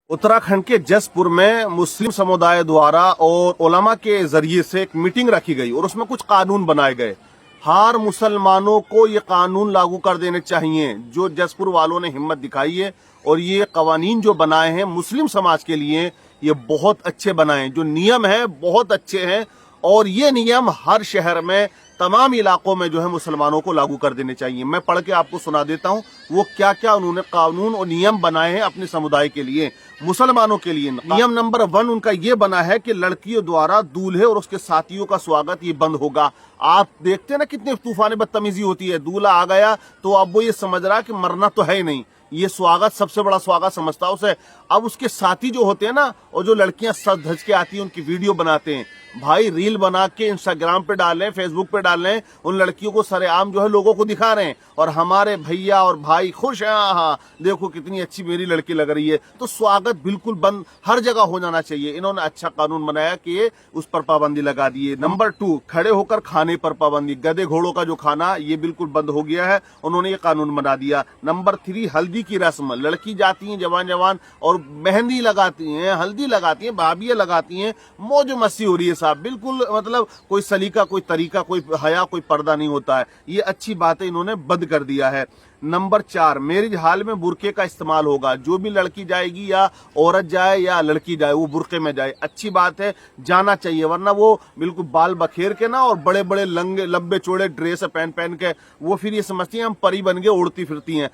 उत्तराखंड के जसपुर में मुस्लिम समुदाय द्वारा और उलमा के जरिए से एक मीटिंग रखी गई और उसमें कुछ कानून बनाए गए। हर मुसलमानों को ये कानून लागू कर देने चाहिए। जो जसपुर वालों ने हिम्मत दिखाई है और ये कवानीन जो बनाए हैं मुस्लिम समाज के लिए, ये बहुत अच्छे बनाए हैं। जो नियम है बहुत अच्छे हैं और ये नियम हर शहर में तमाम इलाकों में जो है मुसलमानों को लागू कर देने चाहिए। मैं पढ़ के आपको सुना देता हूँ वो क्या क्या उन्होंने कानून और नियम बनाए हैं अपने समुदाय के लिए, मुसलमानों के लिए। नियम नंबर 1 उनका ये बना है कि लड़कियों द्वारा दूल्हे और उसके साथियों का स्वागत ये बंद होगा। आप देखते हैं ना कितने तूफान बदतमीजी होती है। दूल्हा आ गया तो अब वो ये समझ रहा है कि मरना तो है ही नहीं, ये स्वागत सबसे बड़ा स्वागत समझता है उसे। अब उसके साथी जो होते हैं ना, और जो लड़कियां सज धज के आती हैं उनकी वीडियो बनाते हैं, भाई रील बना के इंस्टाग्राम पे डालें, फेसबुक पे डालें, उन लड़कियों को सरेआम जो है लोगों को दिखा रहे हैं और हमारे भैया और भाई खुश हैं, हाँ देखो कितनी अच्छी मेरी लड़की लग रही है। तो स्वागत बिल्कुल बंद हर जगह हो जाना चाहिए। इन्होंने अच्छा कानून बनाया कि ये उस पर पाबंदी लगा दी है। नंबर 2, खड़े होकर खाने पर पाबंदी। गधे घोड़ों का जो खाना ये बिल्कुल बंद हो गया है, उन्होंने ये कानून बना दिया। नंबर 3, हल्दी की रस्म। लड़की जाती है जवान जवान और मेहंदी लगाती हैं, हल्दी लगाती हैं, भाभियां लगाती हैं, मौज मस्ती हो रही है साहब। बिल्कुल मतलब कोई सलीका, कोई तरीका, कोई हया, कोई पर्दा नहीं होता है। ये अच्छी बात है, इन्होंने बंद कर दिया है। नंबर 4, मैरिज हाल में बुरके का इस्तेमाल होगा। जो भी लड़की जाएगी या औरत जाए या लड़की जाए वो बुरके में जाए, अच्छी बात है, जाना चाहिए। वरना वो बिल्कुल बाल बखेर के ना और बड़े बड़े लंगे लंबे चौड़े ड्रेस पहन पहन के वो फिर ये समझती हैं हम परी बन के उड़ती फिरती हैं।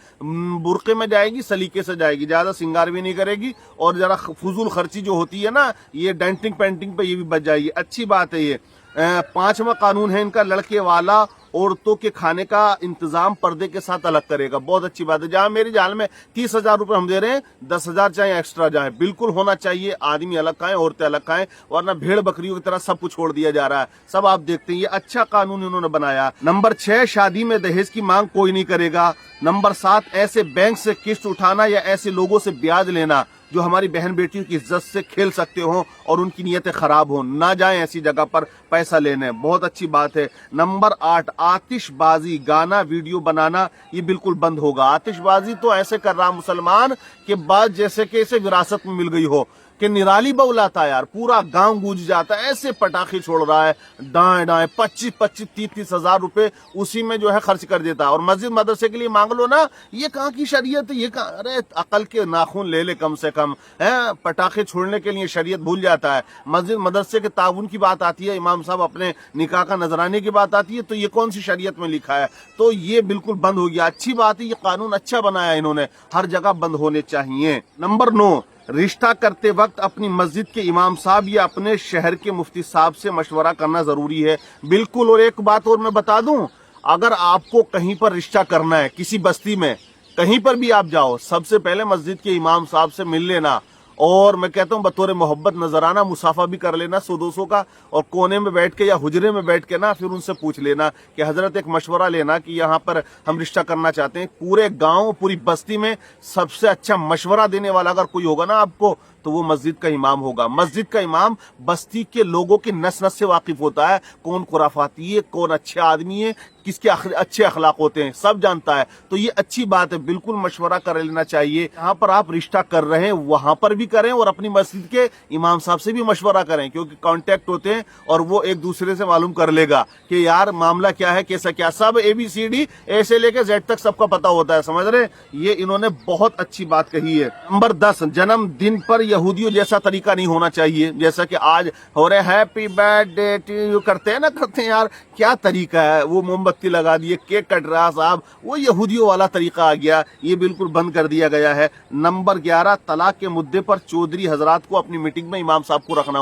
बुरके में जाएगी, सलीके से जाएगी, ज्यादा श्रृंगार भी नहीं करेगी और जरा फजूल खर्ची जो होती है ना, ये डेंटिंग पेंटिंग पे ये भी बच जाएगी। अच्छी बात है ये। 5वां कानून है इनका, लड़के वाला औरतों के खाने का इंतजाम पर्दे के साथ अलग करेगा। बहुत अच्छी बात है। जहां मेरी जाल में 30,000 रुपए हम दे रहे हैं, 10,000 चाहे एक्स्ट्रा जाए, बिल्कुल होना चाहिए। आदमी अलग खाएं, औरतें अलग खाएं, वरना भेड़ बकरियों की तरह सब कुछ छोड़ दिया जा रहा है। सब आप देखते हैं, ये अच्छा कानून इन्होंने बनाया। नंबर 6, शादी में दहेज की मांग कोई नहीं करेगा। नंबर 7, ऐसे बैंक से किस्त उठाना या ऐसे लोगों से ब्याज लेना जो हमारी बहन बेटियों की इज्जत से खेल सकते हो और उनकी नीयतें खराब हो, ना जाएं ऐसी जगह पर पैसा लेने। बहुत अच्छी बात है। नंबर 8, आतिशबाजी, गाना वीडियो बनाना ये बिल्कुल बंद होगा। आतिशबाजी तो ऐसे कर रहा मुसलमान के बाद जैसे कि इसे विरासत में मिल गई हो कि निराली बउलाता है यार, पूरा गांव गूंज जाता है। ऐसे पटाखे छोड़ रहा है, दाएं दाएं 25-25, 30-30 हजार रुपए उसी में जो है खर्च कर देता है। और मस्जिद मदरसे के लिए मांग लो ना, ये कहाँ की शरीयत है, ये कहाँ, अरे अकल के नाखून ले ले कम से कम है। पटाखे छोड़ने के लिए शरीयत भूल जाता है। मस्जिद मदरसे के ताउन की बात आती है, इमाम साहब अपने निकाह का नजराने की बात आती है, तो ये कौन सी शरीयत में लिखा है? तो ये बिल्कुल बंद हो गया। अच्छी बात है, ये कानून अच्छा बनाया इन्होंने, हर जगह बंद होने चाहिए। नंबर 9, रिश्ता करते वक्त अपनी मस्जिद के इमाम साहब या अपने शहर के मुफ्ती साहब से मशवरा करना जरूरी है। बिल्कुल। और एक बात और मैं बता दूं, अगर आपको कहीं पर रिश्ता करना है, किसी बस्ती में कहीं पर भी आप जाओ, सबसे पहले मस्जिद के इमाम साहब से मिल लेना और मैं कहता हूँ बतौर मोहब्बत नजराना मुसाफा भी कर लेना 100-200 का, और कोने में बैठ के या हुजरे में बैठ के ना फिर उनसे पूछ लेना कि हजरत एक मशवरा लेना कि यहाँ पर हम रिश्ता करना चाहते हैं। पूरे गांव पूरी बस्ती में सबसे अच्छा मशवरा देने वाला अगर कोई होगा ना आपको, तो वो मस्जिद का इमाम होगा। मस्जिद का इमाम बस्ती के लोगों की नस नस से वाकिफ होता है, कौन खुराफाती है, कौन अच्छे आदमी है, किसके अच्छे अखलाक होते हैं, सब जानता है। तो ये अच्छी बात है, बिल्कुल मशवरा कर लेना चाहिए। यहाँ पर आप रिश्ता कर रहे हैं वहां पर भी करें और अपनी मस्जिद के इमाम साहब से भी मशवरा करें, क्योंकि कांटेक्ट होते हैं और वो एक दूसरे से मालूम कर लेगा कि यार मामला क्या है, कैसा क्या, सब ABCD A से लेके Z तक सबका पता होता है। समझ रहे? ये इन्होंने बहुत अच्छी बात कही है। नंबर 10, जन्मदिन पर यहूदियों जैसा तरीका नहीं होना चाहिए। जैसा कि आज हो रहे हैप्पी बर्थडे टू यू करते हैं ना, करते हैं यार, क्या तरीका है, वो मोमबत्ती लगा दिए, केक कट रहा साहब, वो यहूदियों वाला तरीका आ गया। ये बिल्कुल बंद कर दिया गया है। नंबर 11, तलाक के मुद्दे पर चौधरी हजरात को अपनी मीटिंग में इमाम साहब को रखना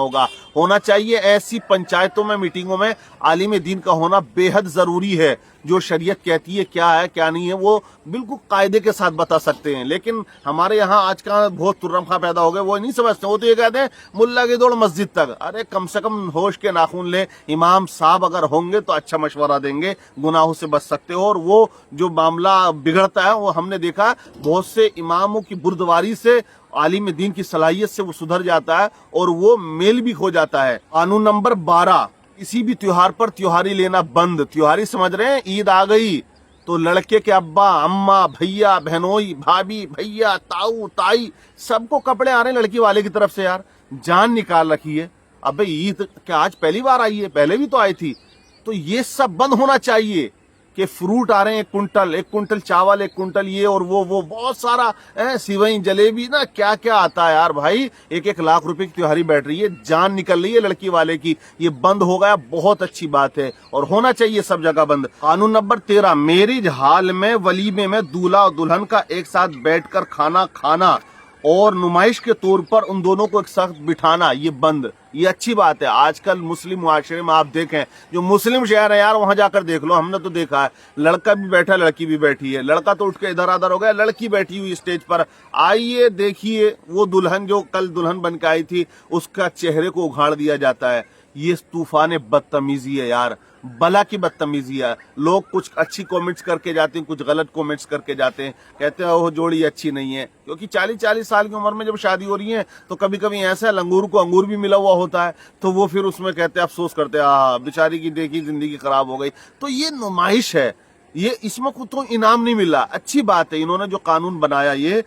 होना चाहिए। ऐसी पंचायतों में, मीटिंगों में आलिम दीन का होना बेहद जरूरी है। जो शरीयत कहती है क्या है क्या नहीं है वो बिल्कुल कायदे के साथ बता सकते हैं। लेकिन हमारे यहाँ आज का बहुत तुर्रम खा पैदा हो गए, वो नहीं समझते। वो तो ये कहते हैं मुल्ला की दौड़ मस्जिद तक। अरे कम से कम होश के नाखून ले। इमाम साहब अगर होंगे तो अच्छा मशवरा देंगे, गुनाहों से बच सकते हो। और वो जो मामला बिगड़ता है वो हमने देखा, बहुत से इमामों की बुर्दवारी से, आलिम दीन की सलाहियत से वो सुधर जाता है और वो मेल भी हो जाता है। कानून नंबर 12, किसी भी त्योहार पर त्योहारी लेना बंद। त्योहारी समझ रहे हैं, ईद आ गई तो लड़के के अब्बा अम्मा भैया बहनोई भाभी भैया ताऊ ताई सबको कपड़े आ रहे हैं लड़की वाले की तरफ से यार, जान निकाल रखी है। अबे ईद क्या आज पहली बार आई है, पहले भी तो आई थी। तो ये सब बंद होना चाहिए कि फ्रूट आ रहे हैं एक कुंटल चावल, एक कुंटल ये और वो बहुत सारा सिवई जलेबी ना क्या क्या आता है यार भाई। 1-1 लाख रुपए की त्योहारी बैठ रही है, जान निकल रही है लड़की वाले की। ये बंद हो गया, बहुत अच्छी बात है और होना चाहिए सब जगह बंद। कानून नंबर 13, मैरिज हाल में वलीमे में दूल्हा और दुल्हन का एक साथ बैठकर खाना खाना और नुमाइश के तौर पर उन दोनों को एक साथ बिठाना, ये बंद। ये अच्छी बात है। आजकल मुस्लिम मुआशरे में आप देखें, जो मुस्लिम शहर है यार वहां जाकर देख लो, हमने तो देखा है लड़का भी बैठा लड़की भी बैठी है, लड़का तो उठ के इधर उधर हो गया, लड़की बैठी हुई स्टेज पर। आइए देखिए वो दुल्हन जो कल दुल्हन बन के आई थी उसका चेहरे को उघाड़ दिया जाता है। ये तूफान बदतमीजी है यार, बला की बदतमीजी है। लोग कुछ अच्छी कमेंट्स करके जाते हैं, कुछ गलत कमेंट्स करके जाते हैं, कहते हैं वो जोड़ी अच्छी नहीं है। क्योंकि 40-40 साल की उम्र में जब शादी हो रही है तो कभी कभी ऐसा है लंगूर को अंगूर भी मिला हुआ होता है, तो वो फिर उसमें कहते हैं अफसोस करते हैं बेचारी की देखी जिंदगी खराब हो गई। तो ये नुमाइश है, ये इसमें कुछ तो इनाम नहीं मिला। अच्छी बात है, इन्होंने जो कानून बनाया ये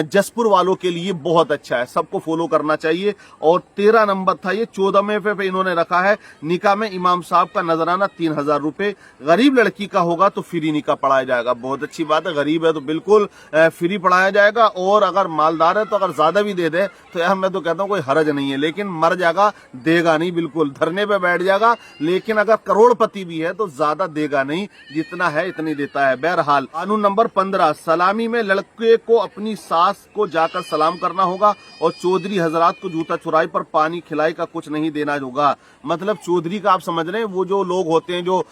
जसपुर वालों के लिए बहुत अच्छा है, सबको फॉलो करना चाहिए। और 13 नंबर था ये, 14वें पे इन्होंने रखा है निकाह में इमाम साहब का नजराना 3000 रुपए, गरीब लड़की का होगा तो फ्री निकाह पढ़ाया जाएगा। बहुत अच्छी बात है, गरीब है तो बिल्कुल फ्री पढ़ाया जाएगा, और अगर मालदार है तो अगर ज्यादा भी दे दे तो यार मैं तो कहता हूँ कोई हरज नहीं है, लेकिन मर जाएगा, देगा नहीं, बिल्कुल धरने पे बैठ जाएगा। लेकिन अगर करोड़पति भी है तो ज्यादा देगा नहीं, जितना है इतनी देता है। बहरहाल कानून नंबर 15, सलामी में लड़के को अपनी सास को जाकर सलाम करना होगा और चौधरी हजरात को जूता चुराई पर पानी खिलाई का कुछ नहीं देना होगा। मतलब चौधरी का आप समझ रहे हैं, वो जो लोग होते हैं जो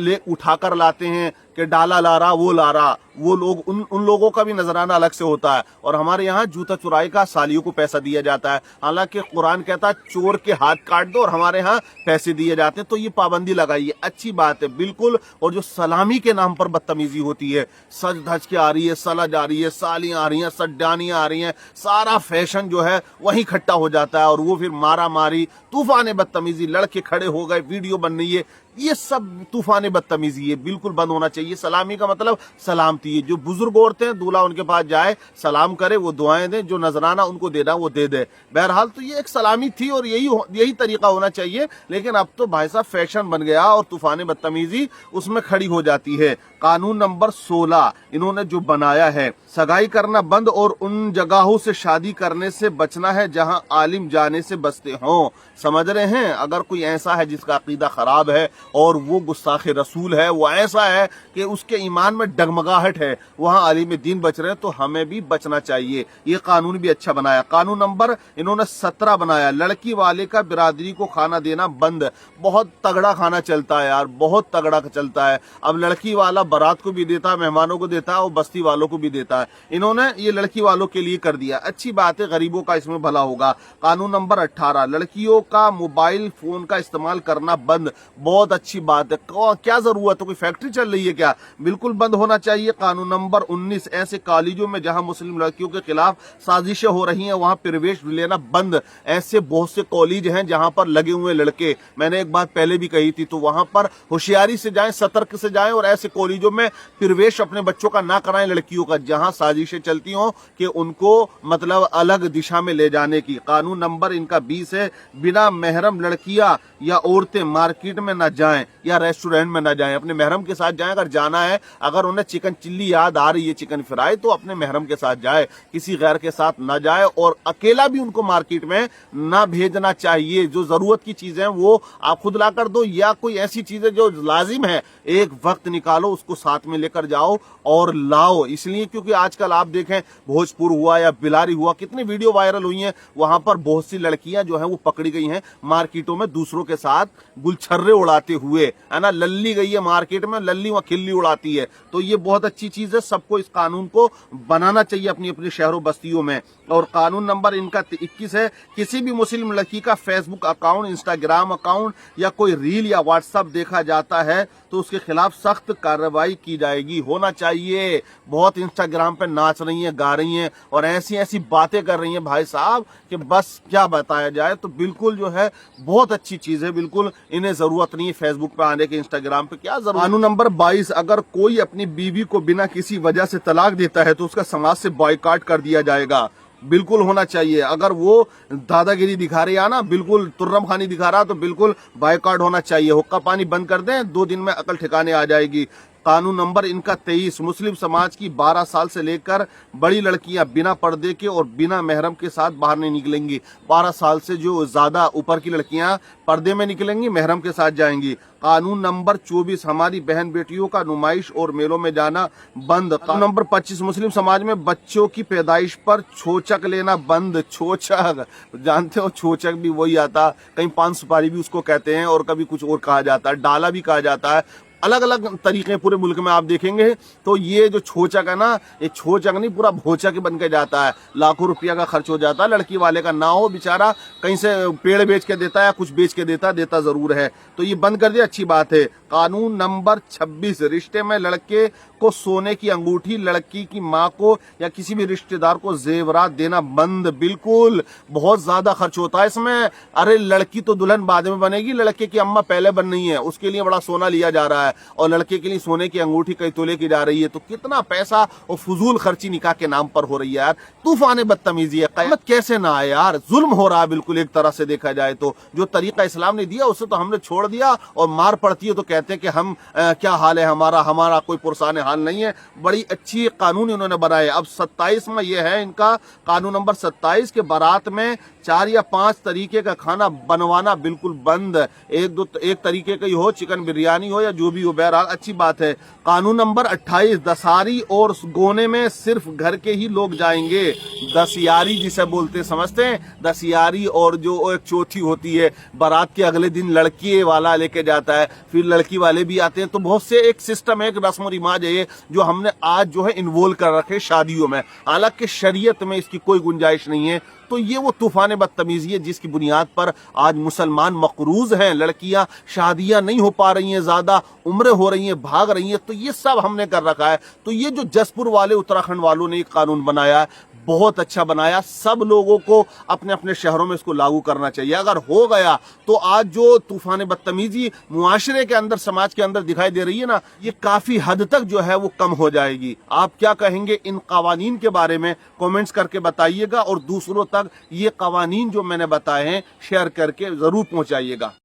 ले उठाकर लाते हैं कि डाला ला रहा वो ला रहा, वो लोग उन लोगों का भी नजराना अलग से होता है। और हमारे यहाँ जूता चुराई का सालियों को पैसा दिया जाता है, हालांकि कुरान कहता है चोर के हाथ काट दो, और हमारे यहाँ पैसे दिए जाते हैं। तो ये पाबंदी लगाइए, अच्छी बात है बिल्कुल। और जो सलामी के नाम पर बदतमीजी होती है, सज धज के आ रही है, सलज आ रही है, सालियां आ रही हैं, सड्डानियां आ रही हैं, सारा फैशन जो है वही इकट्ठा हो जाता है, और वो फिर मारा मारी तूफान बदतमीजी, लड़के खड़े हो गए, वीडियो बन रही है, ये सब तूफान बदतमीजी है, बिल्कुल बंद होना चाहिए। सलामी का मतलब सलामती है, जो बुजुर्ग औरतें हैं दूल्हा उनके पास जाए, सलाम करे, वो दुआएं दे, जो नजराना उनको देना वो दे दे। बहरहाल तो ये एक सलामी थी और यही तरीका होना चाहिए। लेकिन अब तो भाई साहब फैशन बन गया और तूफान बदतमीजी उसमें खड़ी हो जाती है। कानून नंबर 16 इन्होंने जो बनाया है, सगाई करना बंद और उन जगहों से शादी करने से बचना है जहां आलिम जाने से बचते हों। समझ रहे हैं, अगर कोई ऐसा है जिसका अकीदा खराब है और वो गुस्ताखे रसूल है, वो ऐसा है कि उसके ईमान में डगमगाहट है, वहां आलिम दीन बच रहे हैं, तो हमें भी बचना चाहिए। ये कानून भी अच्छा बनाया। कानून नंबर इन्होंने 17 बनाया, लड़की वाले का बिरादरी को खाना देना बंद। बहुत तगड़ा खाना चलता है यार, बहुत तगड़ा चलता है। अब लड़की वाला बारात को भी देता है, मेहमानों को देता है और बस्ती वालों को भी देता है। इन्होंने ये लड़की वालों के लिए कर दिया, अच्छी बात है, गरीबों का इसमें भला होगा। कानून नंबर 18, लड़कियों का मोबाइल फोन का इस्तेमाल करना बंद। बहुत अच्छी बात है, क्या जरूरत है, कोई फैक्ट्री चल रही है क्या? बिल्कुल बंद होना चाहिए। कानून नंबर 19, ऐसे कॉलेजों में जहां मुस्लिम लड़कियों के खिलाफ साजिशें हो रही हैं वहां प्रवेश लेना बंद। ऐसे बहुत से कॉलेज हैं जहां पर लगे हुए लड़के, मैंने एक बात पहले भी कही थी, तो वहां पर होशियारी से जाएं, सतर्क से जाएं और ऐसे कॉलेजों में प्रवेश अपने बच्चों का ना कराएं, लड़कियों का, जहां साजिशें चलती हों कि उनको मतलब अलग दिशा में ले जाने की। कानून नंबर इनका 20 है, बिना महरम लड़कियां या औरतें मार्केट में न जाएं या रेस्टोरेंट में न जाएं, अपने महरम के साथ जाएं। अगर जाना है, अगर उन्हें चिकन चिल्ली याद आ रही है, चिकन फ्राई, तो अपने महरम के साथ जाए, किसी गैर के साथ न जाए। और अकेला भी उनको मार्केट में न भेजना चाहिए। जो जरूरत की चीजें वो आप खुद ला कर दो, या कोई ऐसी चीजें जो लाजिम है एक वक्त निकालो, उसको साथ में लेकर जाओ और लाओ। इसलिए क्योंकि आजकल आप देखें भोजपुर हुआ या बिलारी हुआ, कितनी वीडियो वायरल हुई हैं, वहां पर बहुत सी लड़कियां जो हैं वो पकड़ी गई हैं मार्केटों में दूसरों के साथ गुलछर्रे उड़ाते हुए, है ना। लल्ली गई है मार्केट में, लल्ली वहां खिल्ली उड़ाती है। तो ये बहुत अच्छी चीज है, सबको इस कानून को बनाना चाहिए अपनी अपनी शहरों बस्तियों में। और कानून नंबर इनका 21 है, किसी भी मुस्लिम लड़की का फेसबुक अकाउंट, इंस्टाग्राम अकाउंट या कोई रील या व्हाट्सएप देखा जाता है तो उसके खिलाफ सख्त कार्रवाई की जाएगी। होना चाहिए। बहुत इंस्टाग्राम पे नाच रही हैं, गा रही हैं और ऐसी ऐसी बातें कर रही हैं भाई साहब कि बस क्या बताया जाए। तो बिल्कुल जो है बहुत अच्छी चीज है, बिल्कुल इन्हें जरूरत नहीं है फेसबुक पे आने के, इंस्टाग्राम पे क्या जरूरत। कानून नंबर 22, अगर कोई अपनी बीवी को बिना किसी वजह से तलाक देता है तो उसका समाज से बॉयकॉट कर दिया जाएगा। बिल्कुल होना चाहिए। अगर वो दादागिरी दिखा रही है ना, बिल्कुल तुर्रम खानी दिखा रहा, तो बिल्कुल बायकॉट होना चाहिए। हुक्का पानी बंद कर दें, 2 दिन में अकल ठिकाने आ जाएगी। कानून नंबर इनका 23, मुस्लिम समाज की 12 साल से लेकर बड़ी लड़कियां बिना पर्दे के और बिना महरम के साथ बाहर नहीं निकलेंगी। 12 साल से जो ज्यादा ऊपर की लड़कियां पर्दे में निकलेंगी, महरम के साथ जाएंगी। कानून नंबर 24, हमारी बहन बेटियों का नुमाइश और मेलों में जाना बंद। कानून नंबर 25, मुस्लिम समाज में बच्चों की पैदाइश पर छोचक लेना बंद। छोचक जानते हो, छोचक भी वही आता, कहीं पान सुपारी भी उसको कहते हैं और कभी कुछ और कहा जाता है, डाला भी कहा जाता है। अलग अलग तरीके पूरे मुल्क में आप देखेंगे। तो ये जो छोचक है ना, ये छोचक नहीं, पूरा भोचक बन के जाता है। लाखों रुपया का खर्च हो जाता है। लड़की वाले का ना हो, बेचारा कहीं से पेड़ बेच के देता है या कुछ बेच के देता जरूर है। तो ये बंद कर दिया, अच्छी बात है। कानून नंबर 26, रिश्ते में लड़के को सोने की अंगूठी, लड़की की माँ को या किसी भी रिश्तेदार को जेवरात देना बंद। बिल्कुल, बहुत ज्यादा खर्च होता है इसमें। अरे लड़की तो दुल्हन बाद में बनेगी, लड़के की अम्मा पहले बननी है, उसके लिए बड़ा सोना लिया जा रहा है और लड़के के लिए सोने की अंगूठी कई तोले की जा रही है। तो कितना पैसा और फजूल खर्ची निकाह के नाम पर हो रही है यार। तूफान बदतमीजी है, क़यामत कैसे ना आए यार। जुल्म हो रहा है बिल्कुल, एक तरह से देखा जाए तो। जो तरीका इस्लाम ने दिया उसे तो हमने छोड़ दिया, और मार पड़ती है तो कहते हैं कि हम क्या हाल है हमारा कोई पुरसान हाल नहीं है। बड़ी अच्छी कानून इन्होंने बनाए। अब 27 में ये है इनका कानून नंबर 27 के बारात में 4 या 5 तरीके का खाना बनवाना बिल्कुल बंद। एक तरीके का ही हो, चिकन बिरयानी हो या जो भी हो, बहरहाल अच्छी बात है। कानून नंबर 28, दसारी और गोने में सिर्फ घर के ही लोग जाएंगे। दसियारी जिसे बोलते समझते हैं, दसियारी और जो एक चौथी होती है, बारात के अगले दिन लड़की वाला लेके जाता है, फिर लड़की वाले भी आते हैं। तो बहुत से एक सिस्टम है, एक रस्म और रिवाज है जो हमने आज जो है इन्वॉल्व कर रखे शादियों में। हालांकि शरीयत में इसकी कोई गुंजाइश नहीं है। तो ये वो तूफान बदतमीजी है जिसकी बुनियाद पर आज मुसलमान मकरूज हैं। लड़कियां शादियां नहीं हो पा रही हैं, ज्यादा उम्रें हो रही हैं, भाग रही हैं। तो ये सब हमने कर रखा है। तो ये जो जसपुर वाले, उत्तराखंड वालों ने एक कानून बनाया है, बहुत अच्छा बनाया। सब लोगों को अपने अपने शहरों में इसको लागू करना चाहिए। अगर हो गया तो आज जो तूफान बदतमीजी मुआशरे के अंदर, समाज के अंदर दिखाई दे रही है ना, ये काफी हद तक जो है वो कम हो जाएगी। आप क्या कहेंगे इन कवानीन के बारे में? कमेंट्स करके बताइएगा और दूसरों तक ये कवानीन जो मैंने बताए हैं शेयर करके जरूर पहुंचाइएगा।